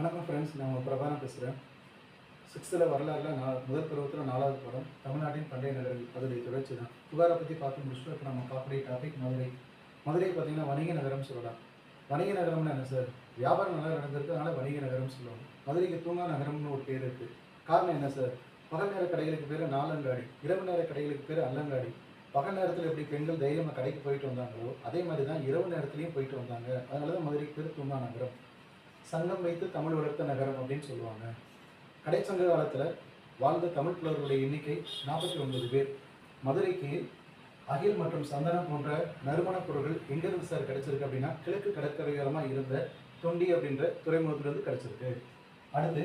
வணக்கம் ஃப்ரெண்ட்ஸ், நான் உங்கள் பிரபாரம் பேசுகிறேன். 6th வரலாறுல முதல் பருவத்தில் 4வது படம் தமிழ்நாட்டின் பண்டைய நகரங்கள். அதோடைய தொடர்ச்சி தான். புகாரை பற்றி பார்த்து முடிச்சுட்டு இப்போ நம்ம பார்க்கக்கூடிய டாபிக் மதுரை. மதுரை பார்த்திங்கன்னா வணிக நகரம் சொல்லலாம். வணிக நகரம்னு என்ன சார்? வியாபாரம் நல்லா நடந்திருக்கு, அதனால் வணிக நகரம் சொல்லுவாங்க. மதுரைக்கு தூங்கா நகரம்னு ஒரு பேர் இருக்குது. காரணம் என்ன சார்? பகல் நேர கடைகளுக்கு பேர் நாலங்காடி, இரவு நேர கடைகளுக்கு பேர் அல்லங்காடி. பகல் நேரத்தில் எப்படி பெண்கள் தைரியமாக கடைக்கு போயிட்டு வந்தாங்களோ அதே மாதிரி தான் இரவு நேரத்துலையும் போயிட்டு வந்தாங்க. அதனால தான் மதுரைக்கு பேர் தூங்கா நகரம். சங்கம் வைத்து தமிழ் வளர்த்த நகரம் அப்படின்னு சொல்லுவாங்க. கடைச்சங்க காலத்தில் வாழ்ந்த தமிழ் புலவர்களுடைய எண்ணிக்கை 49 பேர். மதுரைக்கு அகில் மற்றும் சந்தனம் போன்ற நறுமணப் பொருட்கள் எங்கிருந்து சார் கிடைச்சிருக்கு அப்படின்னா, கிழக்கு கடற்கரையோரமாக இருந்த தொண்டி அப்படின்ற துறைமுகத்திலிருந்து கிடைச்சிருக்கு. அடுத்து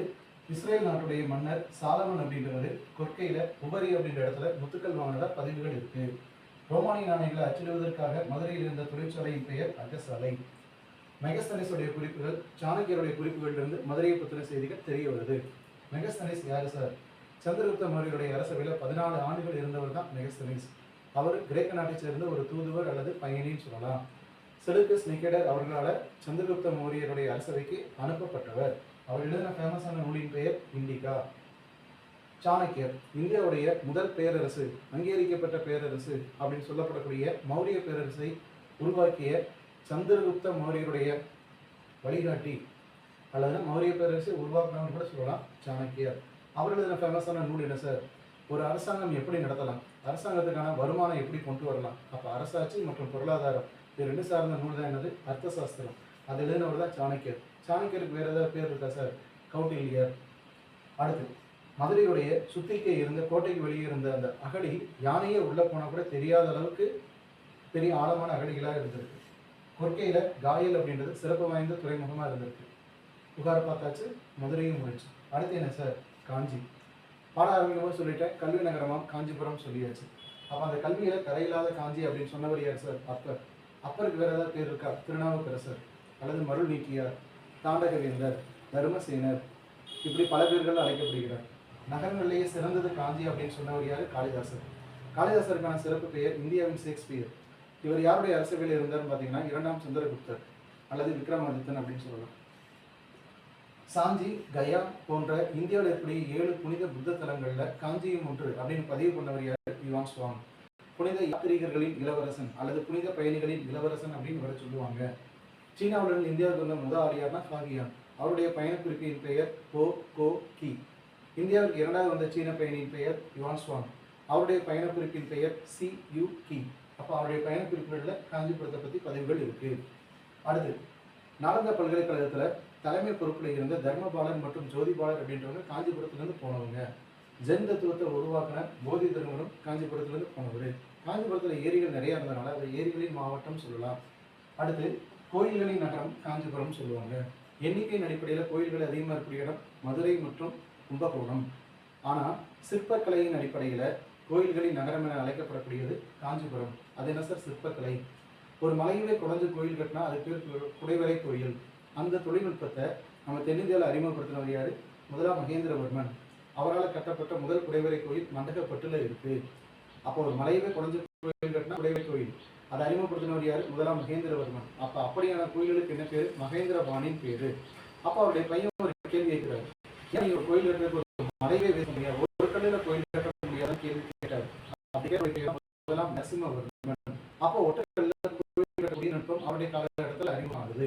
இஸ்ரேல் நாட்டுடைய மன்னர் சாலமன் அப்படின்றவர் கொற்கையில் உபரி அப்படின்ற இடத்துல முத்துக்கள் வாங்கினதா பதிவுகள் இருக்கு. ரோமானிய நாணயங்களை அச்சிடுவதற்காக மதுரையில் இருந்த தொழிற்சாலையின் பெயர் அகசாலை. மெகஸ்தனிஸுடைய குறிப்புகள் சாணக்கியருடைய குறிப்புகளிலிருந்து மதுரையை பற்றின செய்திகள் தெரிய வருது. மெகஸ்தனிஸ் யாரு சார்? சந்திரகுப்த மௌரியருடைய அரசவையில் 14 ஆண்டுகள் இருந்தவர் தான் மெகஸ்தனிஸ். அவர் கிரேக்க நாட்டை சேர்ந்த ஒரு தூதுவர் அல்லது பயணின்னு சொல்லலாம். செலுக்கஸ் நிகேடர் அவர்களால் சந்திரகுப்த மௌரியருடைய அரசவைக்கு அனுப்பப்பட்டவர். அவர் எழுதின ஃபேமஸான நூலின் பெயர் இண்டிகா. சாணக்கியர் இந்தியாவுடைய முதல் பேரரசு, அங்கீகரிக்கப்பட்ட பேரரசு அப்படின்னு சொல்லப்படக்கூடிய மௌரிய பேரரசை உருவாக்கிய சந்திரகுப்த மௌரியருடைய வழிகாட்டி அல்லது மௌரிய பேரரசை உருவாக்கினவங்க கூட சொல்லலாம் சாணக்கியர். அவர்களது ஃபேமஸான நூல் என்ன சார்? ஒரு அரசாங்கம் எப்படி நடத்தலாம், அரசாங்கத்துக்கான வருமானம் எப்படி கொண்டு வரலாம், அப்போ அரசாட்சி மற்றும் பொருளாதாரம் இது ரெண்டு சார்ந்த நூல் தான் என்னது? அர்த்தசாஸ்திரம். அது எழுதினவர் தான் சாணக்கியர். சாணக்கியருக்கு வேறு ஏதாவது பேர் இருக்கா சார்? கௌட்டில்யர். அடுத்து மதுரையுடைய சுத்திக்கை இருந்த கோட்டைக்கு வெளியே இருந்த அந்த அகழி யானையே உள்ளே போனால் கூட தெரியாத அளவுக்கு பெரிய ஆழமான அகழிகளாக இருந்திருக்கு. கொற்கையில் காயல் அப்படின்றது சிறப்பு வாய்ந்த துறைமுகமாக இருந்திருக்கு. புகாரை பார்த்தாச்சு, மதுரையும் முடிச்சு. அடுத்து என்ன சார்? காஞ்சி. பாட ஆரம்பிக்கும்போது சொல்லிட்டேன், கல்வி நகரமாக காஞ்சிபுரம் சொல்லியாச்சு. அப்போ அந்த கல்வியில் கரையில்லாத காஞ்சி அப்படின்னு சொன்னவர் யார் சார்? அப்பர். அப்பருக்கு வேறு ஏதாவது பேர் இருக்கா? திருநாவுக்கரசர் அல்லது மருள் நீக்கியார், தாண்டகவேந்தர், தர்மசேனர், இப்படி பல பேர்கள் அழைக்கப்படுகிறார். நகரங்களிலேயே சிறந்தது காஞ்சி அப்படின்னு சொன்னவர் யார்? காளிதாசர். காளிதாசருக்கான சிறப்பு பெயர் இந்தியாவின் ஷேக்ஸ்பியர். இவர் யாருடைய அரசவையில் இருந்தார்னு பார்த்தீங்கன்னா 2ஆம் சந்திரகுப்தர் அல்லது விக்ரமாதித்தன் அப்படின்னு சொல்லலாம். சாஞ்சி, கயா போன்ற இந்தியாவில் இருக்கக்கூடிய 7 புனித புத்த தலங்களில் காஞ்சியும் ஒன்று அப்படின்னு பதிவு பண்ணவர் யார்? Yuan Chwang. புனித யாத்திரிகர்களின் இளவரசன் அல்லது புனித பயணிகளின் இளவரசன் அப்படின்னு வர சொல்லுவாங்க. சீனாவுடன் இந்தியாவுக்கு வந்த முதல் ஆளியார்னா ஃபாகியான். அவருடைய பயணக்குறிப்பின் பெயர் ஹோ கோ கி. இந்தியாவுக்கு 2வது வந்த சீன பயணியின் பெயர் யுவான் சுவாங். அவருடைய பயணக்குறிப்பின் பெயர் சி யூ கி. அப்போ அவருடைய பயணக்குறிப்புகளில் காஞ்சிபுரத்தை பற்றி பதிவுகள் இருக்கு. அடுத்து நாலந்தா பல்கலைக்கழகத்தில் தலைமை பொறுப்பில் இருந்த தர்மபாலன் மற்றும் ஜோதிபாலர் அப்படின்றவங்க காஞ்சிபுரத்துலேருந்து போனவங்க. ஜென் தத்துவத்தை உருவாக்கின போதி தர்மரும் காஞ்சிபுரத்துலேருந்து போனவர். காஞ்சிபுரத்தில் ஏரிகள் நிறையா இருந்ததுனால அதை ஏரிகளின் மாவட்டம் சொல்லலாம். அடுத்து கோயில்களின் நகரம் காஞ்சிபுரம் சொல்லுவாங்க. எண்ணிக்கையின் அடிப்படையில் கோயில்கள் அதிகமாக இருக்கக்கூடிய இடம் மதுரை மற்றும் கும்பகோணம். ஆனால் சிற்பக்கலையின் அடிப்படையில் கோயில்களின் நகரம் என அழைக்கப்படக்கூடியது காஞ்சிபுரம். அது என்ன சார்? சிற்பக்கலை. ஒரு மலையிலே குறைஞ்ச கோயில் கட்டினா அது பேர் குடைவரை கோயில். அந்த தொழில்நுட்பத்தை நம்ம தென்னிந்தியாவில் அறிமுகப்படுத்தினவர் யார்? முதலாம் மகேந்திரவர்மன். அவரால் கட்டப்பட்ட முதல் குடைவரை கோயில் மண்டகப்பட்டில் இருக்குது. அப்போ ஒரு மலையிலே குறைஞ்ச கோயில் கட்டினா குடைவரை கோயில். அதை அறிமுகப்படுத்தினவர் யார்? முதலாம் மகேந்திரவர்மன். அப்போ அப்படியான கோயில்களுக்கு என்ன பேர்? மகேந்திரபாணின் பேர். அப்போ அவருடைய பையன் ஒரு கேள்வி கேட்கிறார், ஏன் ஒரு கோயில் கட்டுறதுக்கு ஒரு மலையே வேச முடியாது, ஒரு கல்லில் கோயில் கட்ட முடியாத கேள்வி கேட்டார். முதலாம் நரசிம்மவர்மன். அப்போ ஒற்றைக்கல்ல கோயில் கட்டக்கூடிய நுட்பம் அவருடைய காலகட்டத்தில் அறிமுகமாகுது.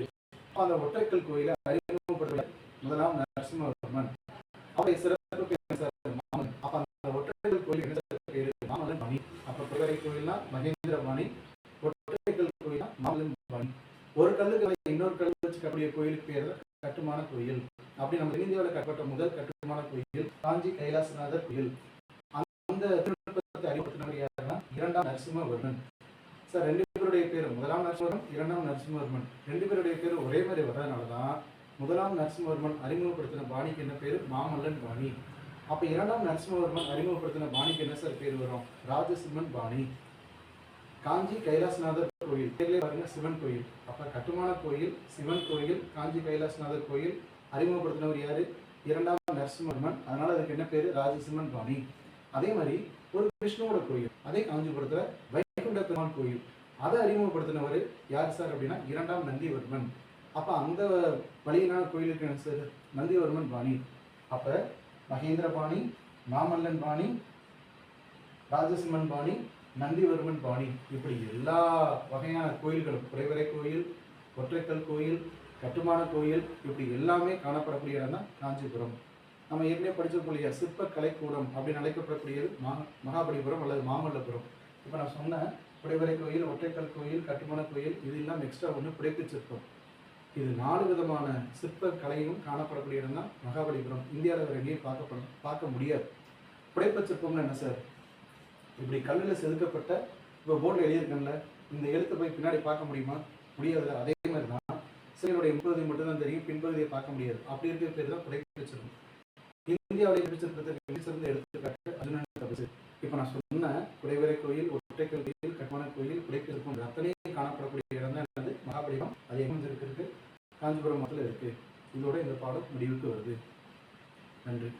அப்போ அந்த ஒற்றைக்கல் கோயிலை அறிமுகப்படுத்த முதலாம் நரசிம்மவர்மன். அவருடைய சிறப்பு மாமன். அப்போ அந்த ஒற்றைக்கல் கோயில் என்ன பேரு? மாமல்லன் பாணி. அப்போ குடைவரை கோயில்னா மகேந்திரபாணி, ஒற்றைக்கல் கோயில்னா மாமல்லன் பாணி. ஒரு கல்லுக்கு இன்னொரு கல் வச்சு கட்டக்கூடிய கோயிலுக்கு பேர் கட்டுமான கோயில். அப்படி நம்ம இந்தியாவில் கட்டப்பட்ட முதல் கட்டுமான கோயில் காஞ்சி கைலாசநாதர் கோயில். அந்த தொழில்நுட்பத்தை அறிமுகப்படுத்தினவர் யாருன்னா 2ஆம் நரசிம்மவர்மன். சார், 2 பேருடைய பேர் முதலாம் நரசிம்மவர்மன், 2ஆம் நரசிம்மவர்மன் 2 பேருடைய பேர் ஒரே மாதிரி வர்றதுனால தான் முதலாம் நரசிம்மவர்மன் அறிமுகப்படுத்தின பாணிக்கு என்ன பேர்? மாமல்லன் பாணி. அப்போ 2ஆம் நரசிம்மவர்மன் அறிமுகப்படுத்தின பாணிக்கு என்ன சார் பேர் வரும்? ராஜசிம்மன் பாணி. காஞ்சி கைலாசநாதர் கோயில் பேர்லேயே பாருங்க, சிவன் கோயில். அப்போ கட்டுமான கோயில், சிவன் கோயில், காஞ்சி கைலாசநாதர் கோயில். அறிமுகப்படுத்தினவர் யாரு? 2ஆம் நரசிம்மவர்மன். அதனால அதுக்கு என்ன பேர்? ராஜசிம்மன் பாணி. அதே மாதிரி ஒரு விஷ்ணுவோட கோயில், அதே காஞ்சிபுரத்தில் வைகுண்ட பெருமாள் கோயில். அதை அறிமுகப்படுத்தினவர் யார் சார் அப்படின்னா 2ஆம் நந்திவர்மன். அப்போ அந்த வழியினான கோயிலுக்கு என்ன சார் நந்திவர்மன் பாணி. அப்போ மகேந்திர பாணி, மாமல்லன் பாணி, ராஜசிம்மன் பாணி, நந்திவர்மன் பாணி, இப்படி எல்லா வகையான கோயில்களும் குடைவரை கோயில், ஒற்றைக்கல் கோயில், கட்டுமான கோயில், இப்படி எல்லாமே காணப்படக்கூடிய இடம் தான் காஞ்சிபுரம். நம்ம ஏற்கனவே படிச்சிருக்கோம் இல்லையா, சிற்ப கலைக்கூடம் அப்படின்னு அழைக்கப்படக்கூடியது மகாபலிபுரம் அல்லது மாமல்லபுரம். இப்போ நான் சொன்ன குடைவரை கோயில், ஒற்றைக்கல் கோயில், கட்டுமான கோயில், இது எல்லாம் எக்ஸ்ட்ரா ஒன்று புடைப்பு சிற்பம். இது 4 விதமான சிற்ப கலையும் காணப்படக்கூடிய இடம் தான் மகாபலிபுரம். இந்தியாவில் வேற எங்கேயும் பார்க்க முடியாது. புடைப்பு சிற்பம்னு என்ன சார், இப்படி கல்லில் செதுக்கப்பட்ட, இப்போ போர்டில் எழுதியிருக்கேன்ல, இந்த எழுத்து போய் பின்னாடி பார்க்க முடியுமா? முடியாது. அதே மாதிரி தான் சிலையுடைய முன்பகுதி மட்டும்தான் தெரியும், பின்பகுதியை பார்க்க முடியாது. அப்படி இருக்கிற பேர் தான் புடைப்பு சிற்பம். இந்தியாவுடைய பிடிச்சிருக்கிறதுக்கு சிறந்த எடுத்துக்காட்டு அர்ஜுனன் தபசு. இப்போ நான் சொன்ன குடைவரை கோயில், ஒற்றைக்கல் கோயில், கட்டுமான கோயில், புடைப்பு சிற்பம் அத்தனையும் காணப்படக்கூடிய இடம் தான் என்னது மகாபலிபுரம். அது எங்கே இருக்கு? காஞ்சிபுரம் மத்தியில் இருக்கு. இதோட இந்த பாடம் முடிவுக்கு வருது. நன்றி.